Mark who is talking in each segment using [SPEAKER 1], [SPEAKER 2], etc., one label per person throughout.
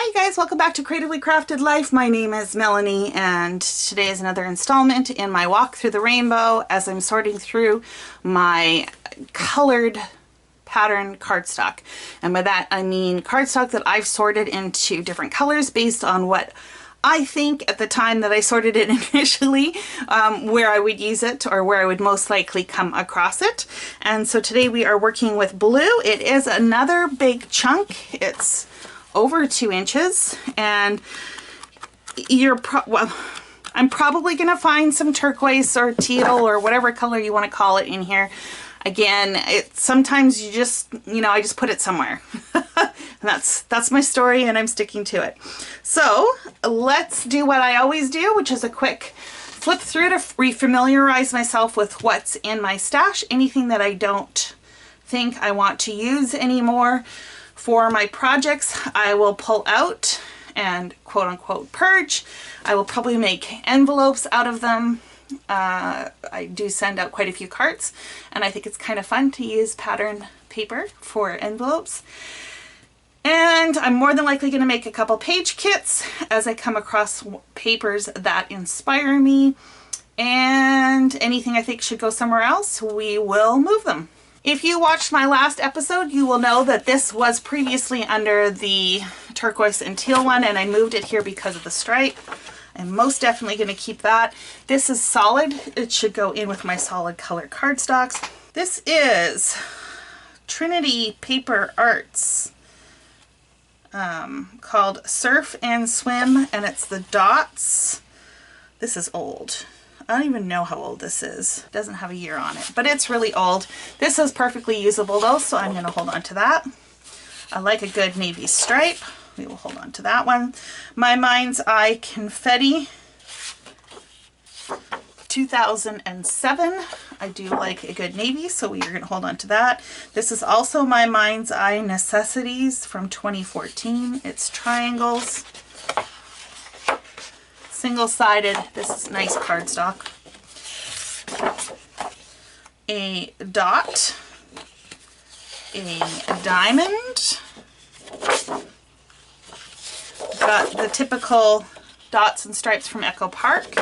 [SPEAKER 1] Hi guys, welcome back to Creatively Crafted Life. My name is Melanie and today is another installment in my walk through the rainbow as I'm sorting through my colored pattern cardstock. And by that I mean cardstock that I've sorted into different colors based on what I think at the time that I sorted it initially, where I would use it or where I would most likely come across it. And so today we are working with blue. It is another big chunk. It's over 2 inches, and I'm probably gonna find some turquoise or teal or whatever color you want to call it in here. Again, sometimes you just, I just put it somewhere. And that's my story and I'm sticking to it. So let's do what I always do, which is a quick flip through to refamiliarize myself with what's in my stash. Anything that I don't think I want to use anymore for my projects, I will pull out and quote-unquote purge. I will probably make envelopes out of them. I do send out quite a few cards, and I think it's kind of fun to use pattern paper for envelopes. And I'm more than likely going to make a couple page kits as I come across papers that inspire me. And anything I think should go somewhere else, we will move them. If you watched my last episode, you will know that this was previously under the turquoise and teal one, and I moved it here because of the stripe. I'm most definitely going to keep that. This is solid. It should go in with my solid color cardstocks. This is Trinity Paper Arts, called Surf and Swim, and it's the dots. This is old. I don't even know how old this is. It doesn't have a year on it, but it's really old. This is perfectly usable though, so I'm going to hold on to that. I like a good navy stripe. We will hold on to that one. My Mind's Eye Confetti 2007. I do like a good navy, so we are going to hold on to that. This is also My Mind's Eye Necessities from 2014. It's triangles. Single-sided. This is nice cardstock. A dot. A diamond. Got the typical dots and stripes from Echo Park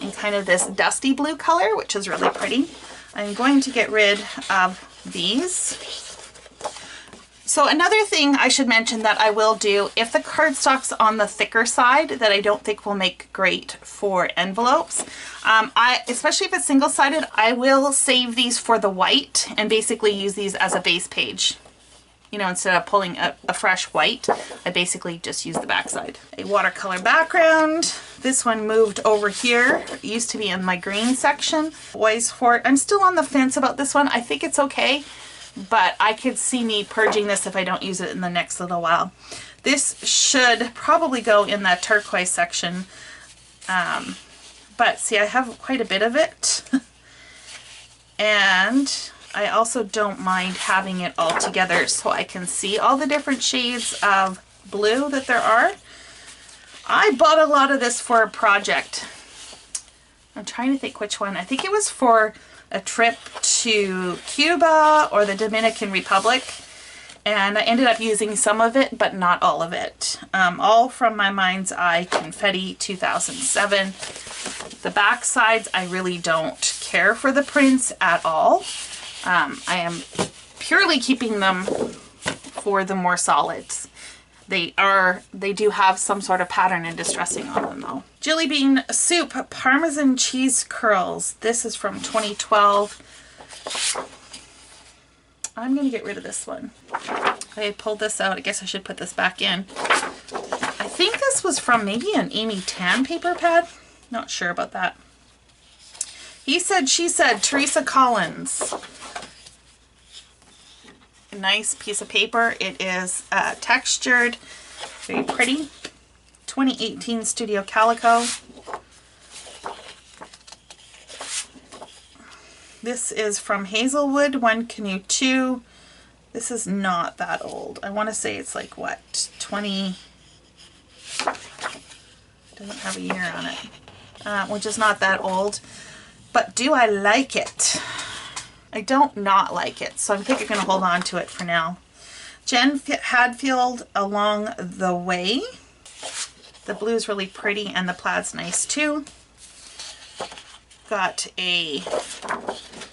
[SPEAKER 1] in kind of this dusty blue color, which is really pretty. I'm going to get rid of these. So another thing I should mention that I will do, if the cardstock's on the thicker side that I don't think will make great for envelopes, especially if it's single-sided, I will save these for the white and basically use these as a base page. Instead of pulling a fresh white, I basically just use the backside. A watercolor background. This one moved over here. It used to be in my green section. Boys Fort. I'm still on the fence about this one. I think it's okay, but I could see me purging this if I don't use it in the next little while. This should probably go in that turquoise section, but see, I have quite a bit of it. And I also don't mind having it all together so I can see all the different shades of blue that there are. I bought a lot of this for a project. I'm trying to think which one. I think it was for a trip to Cuba or the Dominican Republic, and I ended up using some of it but not all of it. All from My Mind's Eye Confetti 2007. The back sides, I really don't care for the prints at all. I am purely keeping them for the more solids. They do have some sort of pattern and distressing on them though. Jelly Bean Soup Parmesan Cheese Curls. This is from 2012. I'm going to get rid of this one. I pulled this out. I guess I should put this back in. I think this was from maybe an Amy Tan paper pad. Not sure about that. He said, she said, Teresa Collins. A nice piece of paper. It is textured, very pretty. 2018 Studio Calico. This is from Hazelwood, One Canoe 2. This is not that old. I want to say it's like, what, 20... Doesn't have a year on it. Which is not that old. But do I like it? I don't not like it, so I think I'm going to hold on to it for now. Jen Hadfield, Along the Way. The blue is really pretty and the plaid's nice too. Got a,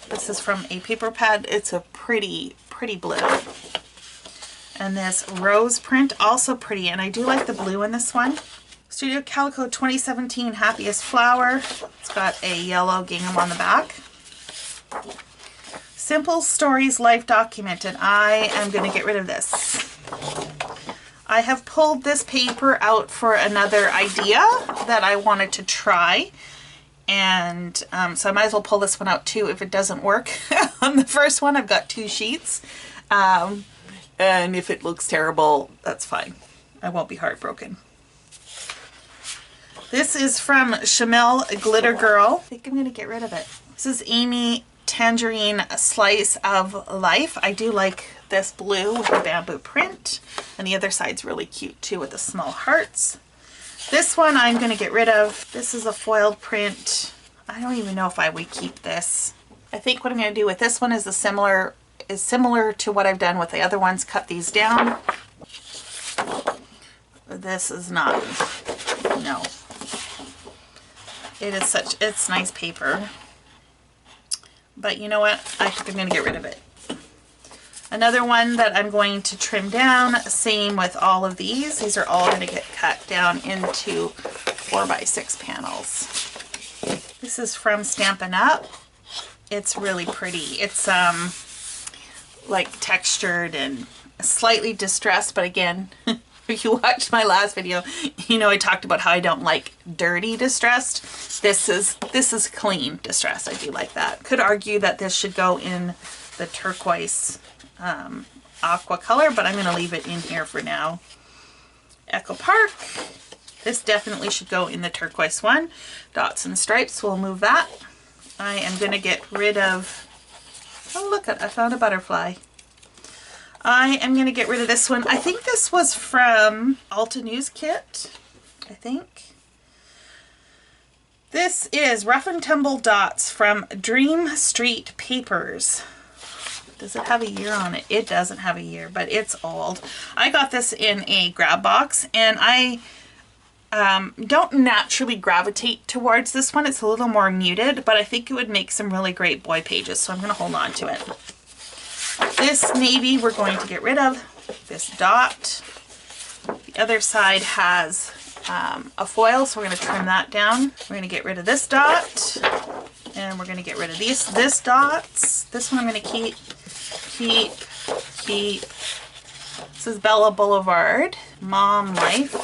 [SPEAKER 1] this is from a paper pad. It's a pretty blue. And this rose print, also pretty, and I do like the blue in this one. Studio Calico 2017 Happiest Flower. It's got a yellow gingham on the back. Simple Stories Life Documented. I am going to get rid of this. I have pulled this paper out for another idea that I wanted to try. And so I might as well pull this one out too if it doesn't work. On the first one, I've got 2 sheets. And if it looks terrible, that's fine. I won't be heartbroken. This is from Chamel Glitter Girl. I think I'm going to get rid of it. This is Amy Tangerine Slice of Life. I do like this blue with the bamboo print. And the other side's really cute too with the small hearts. This one I'm going to get rid of. This is a foiled print. I don't even know if I would keep this. I think what I'm going to do with this one is similar to what I've done with the other ones. Cut these down. This is not, no. It is it's nice paper. But you know what? I think I'm going to get rid of it. Another one that I'm going to trim down, same with all of these. These are all going to get cut down into 4x6 panels. This is from Stampin' Up. It's really pretty. It's like textured and slightly distressed, but again, if you watched my last video, you know I talked about how I don't like dirty distressed. This is clean distressed. I do like that. Could argue that this should go in the turquoise aqua color, but I'm going to leave it in here for now. Echo Park. This definitely should go in the turquoise one. Dots and Stripes, we'll move that. I am going to get rid of, oh look, I found a butterfly. I am going to get rid of this one. I think this was from Alta News Kit, I think. This is Rough and Tumble Dots from Dream Street Papers. Does it have a year on it? It doesn't have a year, but it's old. I got this in a grab box, and I don't naturally gravitate towards this one. It's a little more muted, but I think it would make some really great boy pages, so I'm going to hold on to it. This navy we're going to get rid of. This dot. The other side has a foil, so we're going to trim that down. We're going to get rid of this dot, and we're going to get rid of this dots. This one I'm going to keep. This is Bella Boulevard, Mom Life.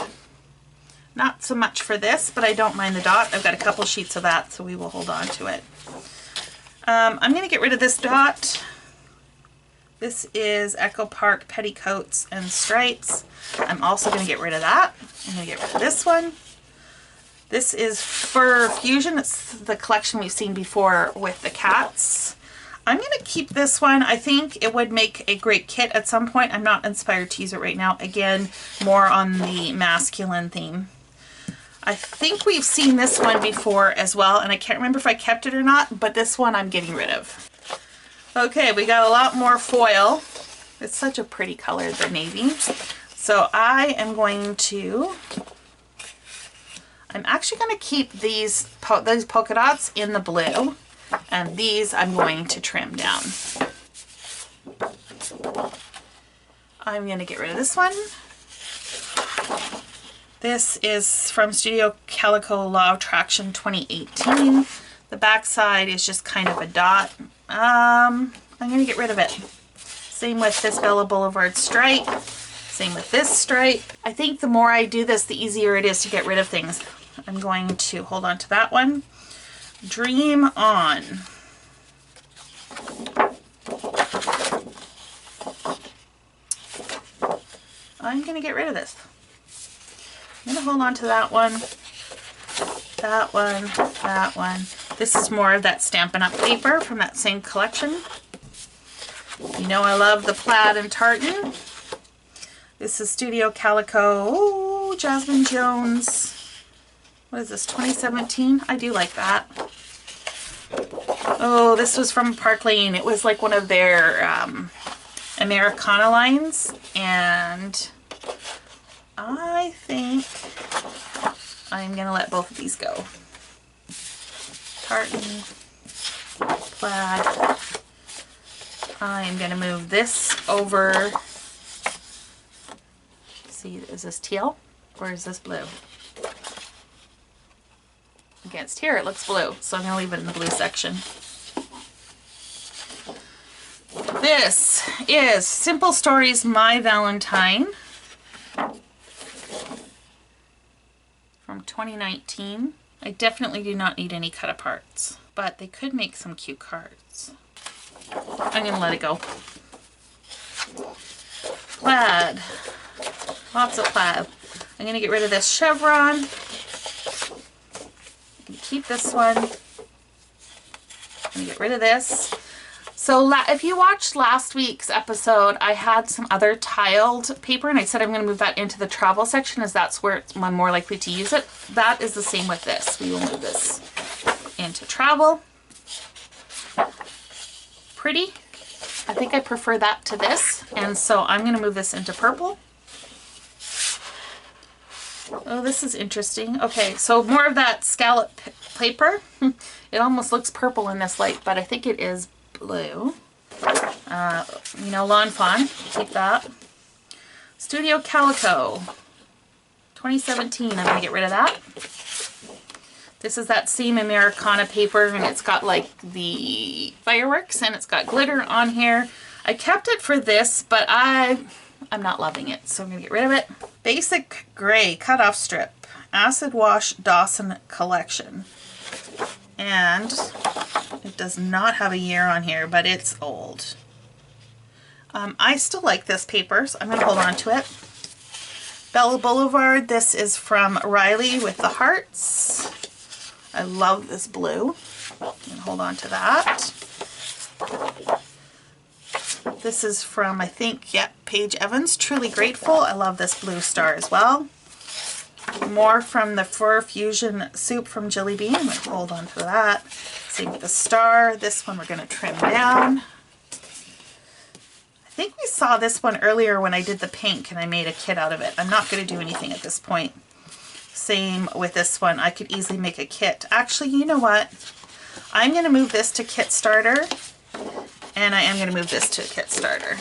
[SPEAKER 1] Not so much for this, but I don't mind the dot. I've got a couple sheets of that, so we will hold on to it. I'm going to get rid of this dot. This is Echo Park Petticoats and Stripes. I'm also going to get rid of that. I'm going to get rid of this one. This is Fur Fusion. It's the collection we've seen before with the cats. I'm going to keep this one. I think it would make a great kit at some point. I'm not inspired to use it right now. Again, more on the masculine theme. I think we've seen this one before as well, and I can't remember if I kept it or not, but this one I'm getting rid of. Okay, we got a lot more foil. It's such a pretty color, the navy. So I am going to, I'm actually going to keep these polka dots in the blue, and these I'm going to trim down. I'm going to get rid of this one. This is from Studio Calico Law of Attraction 2018. The back side is just kind of a dot. I'm going to get rid of it. Same with this Bella Boulevard stripe. Same with this stripe. I think the more I do this, the easier it is to get rid of things. I'm going to hold on to that one. Dream On. I'm going to get rid of this. I'm going to hold on to that one, that one, that one. This is more of that Stampin' Up paper from that same collection. You know I love the plaid and tartan. This is Studio Calico, ooh, Jasmine Jones. What is this, 2017? I do like that. Oh, this was from Park Lane. It was like one of their Americana lines, and I think I'm going to let both of these go. Tartan, plaid. I'm going to move this over. See, is this teal or is this blue? Against here it looks blue, so I'm going to leave it in the blue section. This is Simple Stories My Valentine from 2019. I definitely do not need any cut aparts, but they could make some cute cards. I'm going to let it go. Plaid. Lots of plaid. I'm going to get rid of this chevron. Keep this one. I'm going to get rid of this. So if you watched last week's episode, I had some other tiled paper and I said I'm going to move that into the travel section as that's where I'm more likely to use it. That is the same with this. We will move this into travel. Pretty. I think I prefer that to this, and so I'm going to move this into purple. Oh, this is interesting. Okay, so more of that scallop paper. It almost looks purple in this light, but I think it is blue. You know, Lawn Fawn, keep that. Studio Calico, 2017, I'm going to get rid of that. This is that same Americana paper, and it's got like the fireworks and it's got glitter on here. I kept it for this, but I'm not loving it, so I'm going to get rid of it. Basic Gray Cutoff Strip, Acid Wash Dawson Collection. And it does not have a year on here, but it's old. I still like this paper, so I'm going to hold on to it. Bella Boulevard, this is from Riley with the hearts. I love this blue. I'm going to hold on to that. This is from, I think, yep, Paige Evans, Truly Grateful. I love this blue star as well. More from the Fur Fusion Soup from Jilly Bean. I'm going to hold on to that. Same with the star. This one we're going to trim down. I think we saw this one earlier when I did the pink and I made a kit out of it. I'm not going to do anything at this point. Same with this one. I could easily make a kit. Actually, you know what? I'm going to move this to kit starter, and I am going to move this to kit starter.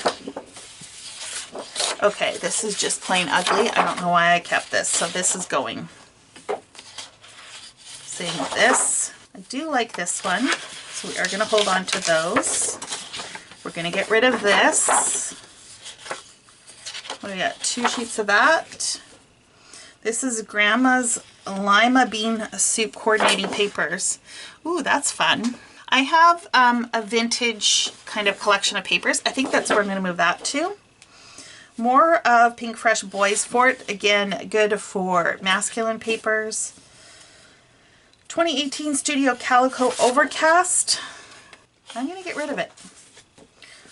[SPEAKER 1] Okay, this is just plain ugly. I don't know why I kept this, so this is going. Same with this. I do like this one, so we are going to hold on to those. We're going to get rid of this. What do we got? 2 sheets of that. This is Grandma's Lima Bean Soup Coordinating Papers. Ooh, that's fun. I have a vintage kind of collection of papers. I think that's where I'm going to move that to. More of Pink Fresh Boys Fort. Again, good for masculine papers. 2018 Studio Calico Overcast. I'm going to get rid of it.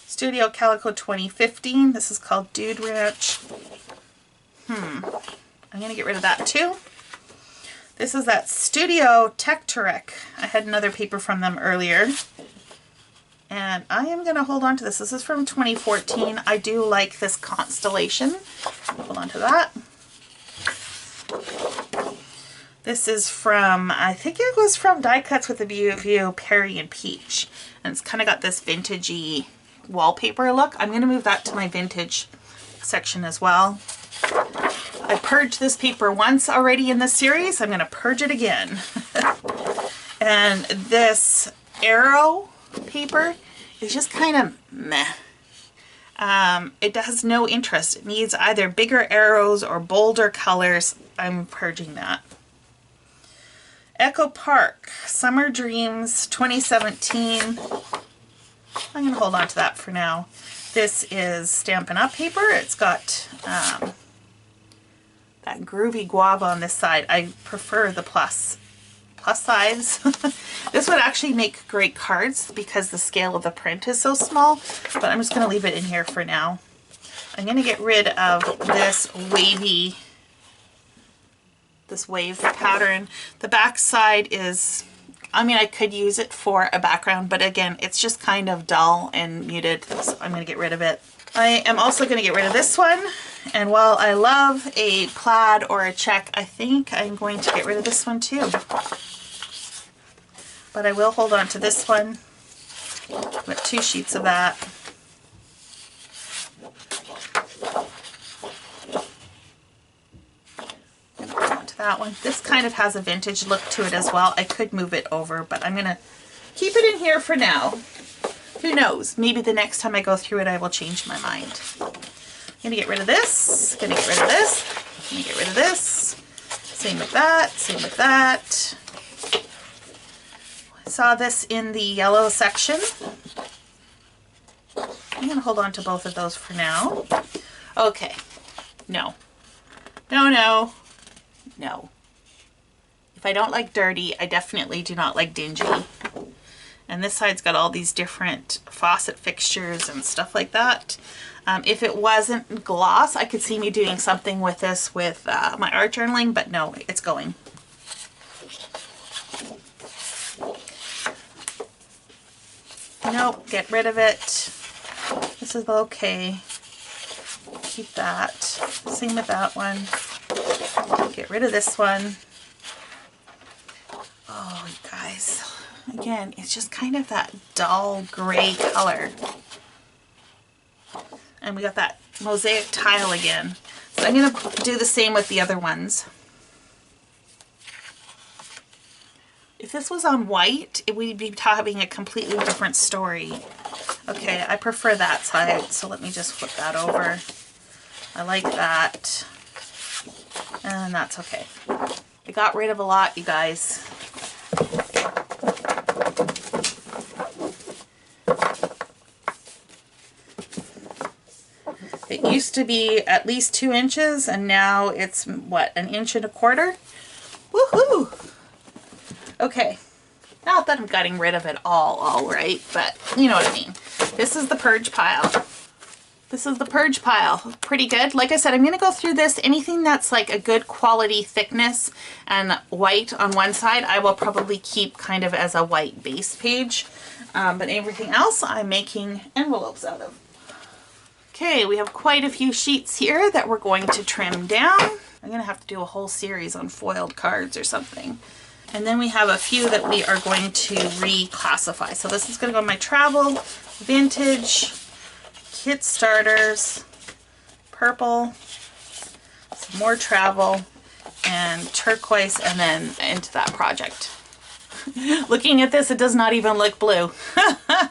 [SPEAKER 1] Studio Calico 2015. This is called Dude Ranch. I'm going to get rid of that too. This is that Studio Tectorek. I had another paper from them earlier. And I am going to hold on to this. This is from 2014. I do like this constellation. Hold on to that. This is from, I think it was from Die Cuts with a View, Perry and Peach. And it's kind of got this vintagey wallpaper look. I'm going to move that to my vintage section as well. I purged this paper once already in this series. I'm going to purge it again. And this arrow paper is just kind of meh. It has no interest. It needs either bigger arrows or bolder colors. I'm purging that. Echo Park Summer Dreams 2017. I'm going to hold on to that for now. This is Stampin' Up! Paper. It's got that groovy guava on this side. I prefer the plus size. This would actually make great cards because the scale of the print is so small, but I'm just going to leave it in here for now. I'm going to get rid of this wave pattern. The back side is, I mean, I could use it for a background, but again, it's just kind of dull and muted, so I'm going to get rid of it. I am also going to get rid of this one. And while I love a plaid or a check, I think I'm going to get rid of this one too. But I will hold on to this one. I've got 2 sheets of that. I'm gonna hold on to that one. This kind of has a vintage look to it as well. I could move it over, but I'm gonna keep it in here for now. Who knows? Maybe the next time I go through it, I will change my mind. I'm gonna get rid of this. Gonna get rid of this. Gonna get rid of this. Same with that. Same with that. I saw this in the yellow section. I'm gonna hold on to both of those for now. Okay. No. No, no. No. If I don't like dirty, I definitely do not like dingy. And this side's got all these different faucet fixtures and stuff like that. If it wasn't gloss, I could see me doing something with this with my art journaling, but no, it's going. Nope, get rid of it. This is okay. Keep that. Same with that one. Get rid of this one. Oh, you guys. Again, it's just kind of that dull gray color. And we got that mosaic tile again. So I'm going to do the same with the other ones. If this was on white, it would be having a completely different story. Okay, I prefer that side, so let me just flip that over. I like that. And that's okay. I got rid of a lot, you guys. It used to be at least 2 inches, and now it's, what, 1.25 inches? Woohoo! Okay, not that I'm getting rid of it all right, but you know what I mean. This is the purge pile. This is the purge pile. Pretty good. Like I said, I'm going to go through this. Anything that's like a good quality thickness and white on one side, I will probably keep kind of as a white base page. But everything else I'm making envelopes out of. Okay, we have quite a few sheets here that we're going to trim down. I'm going to have to do a whole series on foiled cards or something. And then we have a few that we are going to reclassify. So this is going to go in my travel, vintage, kit starters, purple, some more travel, and turquoise, and then into that project. Looking at this, it does not even look blue.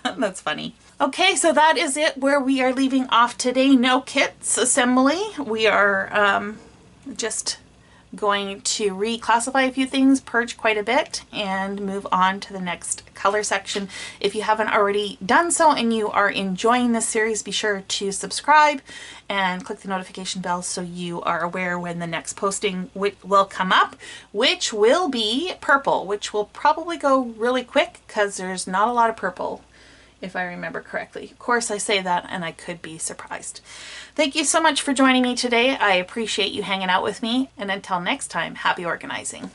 [SPEAKER 1] That's funny. Okay, so that is it where we are leaving off today. No kits assembly. We are just going to reclassify a few things, purge quite a bit, and move on to the next color section. If you haven't already done so and you are enjoying this series, be sure to subscribe and click the notification bell so you are aware when the next posting will come up, which will be purple, which will probably go really quick because there's not a lot of purple, if I remember correctly. Of course, I say that and I could be surprised. Thank you so much for joining me today. I appreciate you hanging out with me. And until next time, happy organizing.